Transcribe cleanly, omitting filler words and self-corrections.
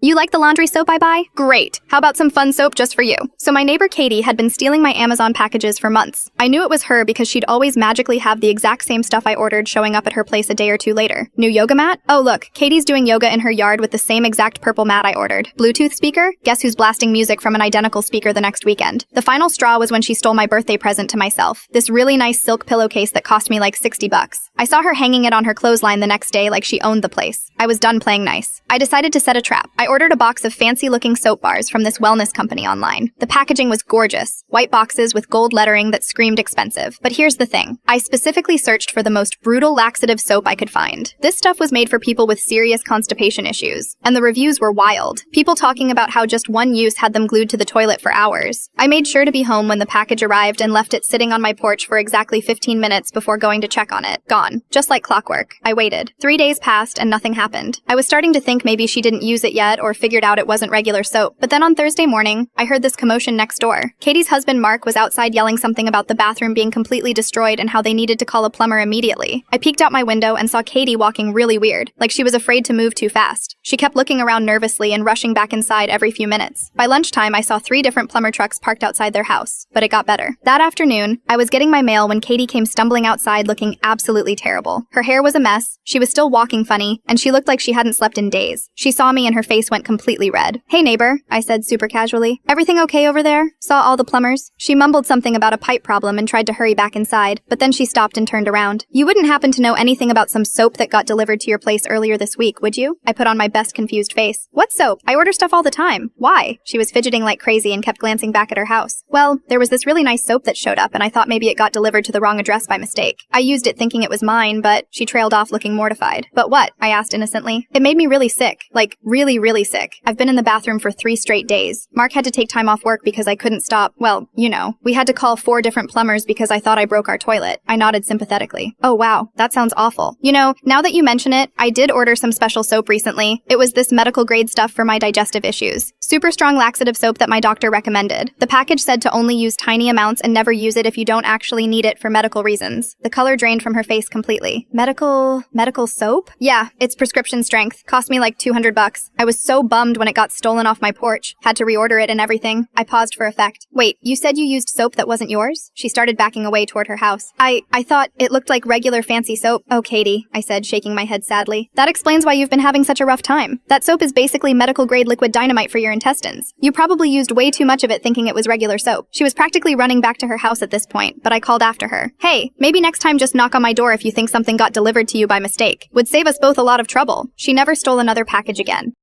You like the laundry soap I buy? Great. How about some fun soap just for you? So my neighbor Katie had been stealing my Amazon packages for months. I knew it was her because she'd always magically have the exact same stuff I ordered showing up at her place a day or two later. New yoga mat? Oh look, Katie's doing yoga in her yard with the same exact purple mat I ordered. Bluetooth speaker? Guess who's blasting music from an identical speaker the next weekend? The final straw was when she stole my birthday present to myself. This really nice silk pillowcase that cost me like 60 bucks. I saw her hanging it on her clothesline the next day like she owned the place. I was done playing nice. I decided to set a trap. I ordered a box of fancy-looking soap bars from this wellness company online. The packaging was gorgeous. White boxes with gold lettering that screamed expensive. But here's the thing. I specifically searched for the most brutal laxative soap I could find. This stuff was made for people with serious constipation issues. And the reviews were wild. People talking about how just one use had them glued to the toilet for hours. I made sure to be home when the package arrived and left it sitting on my porch for exactly 15 minutes before going to check on it. Gone. Just like clockwork. I waited. 3 days passed and nothing happened. I was starting to think maybe she didn't use it yet or figured out it wasn't regular soap. But then on Thursday morning, I heard this commotion next door. Katie's husband Mark was outside yelling something about the bathroom being completely destroyed and how they needed to call a plumber immediately. I peeked out my window and saw Katie walking really weird, like she was afraid to move too fast. She kept looking around nervously and rushing back inside every few minutes. By lunchtime, I saw 3 different plumber trucks parked outside their house, but it got better. That afternoon, I was getting my mail when Katie came stumbling outside looking absolutely terrible. Her hair was a mess, she was still walking funny, and she looked like she hadn't slept in days. She saw me and her face went completely red. "Hey neighbor," I said super casually. "Everything okay over there? Saw all the plumbers?" She mumbled something about a pipe problem and tried to hurry back inside, but then she stopped and turned around. "You wouldn't happen to know anything about some soap that got delivered to your place earlier this week, would you?" I put on my best confused face. "What soap? I order stuff all the time. Why?" She was fidgeting like crazy and kept glancing back at her house. "Well, there was this really nice soap that showed up and I thought maybe it got delivered to the wrong address by mistake. I used it thinking it was mine, but..." She trailed off looking mortified. "But what?" I asked innocently. "It made me really sick. Like, really, really sick. I've been in the bathroom for 3 straight days. Mark had to take time off work because I couldn't stop. Well, you know. We had to call 4 different plumbers because I thought I broke our toilet." I nodded sympathetically. "Oh wow, that sounds awful. You know, now that you mention it, I did order some special soap recently. It was this medical grade stuff for my digestive issues. Super strong laxative soap that my doctor recommended. The package said to only use tiny amounts and never use it if you don't actually need it for medical reasons." The color drained from her face completely. Medical soap? "Yeah, it's prescription strength. Cost me like 200 bucks. I was so bummed when it got stolen off my porch. Had to reorder it and everything." I paused for effect. "Wait, you said you used soap that wasn't yours?" She started backing away toward her house. I thought it looked like regular fancy soap." "Oh, Katie," I said, shaking my head sadly. "That explains why you've been having such a rough time. That soap is basically medical grade liquid dynamite for your intestines. You probably used way too much of it thinking it was regular soap." She was practically running back to her house at this point, but I called after her. "Hey, maybe next time just knock on my door if you think something got delivered to you by mistake. Would save us both a lot of trouble." She never stole another package again.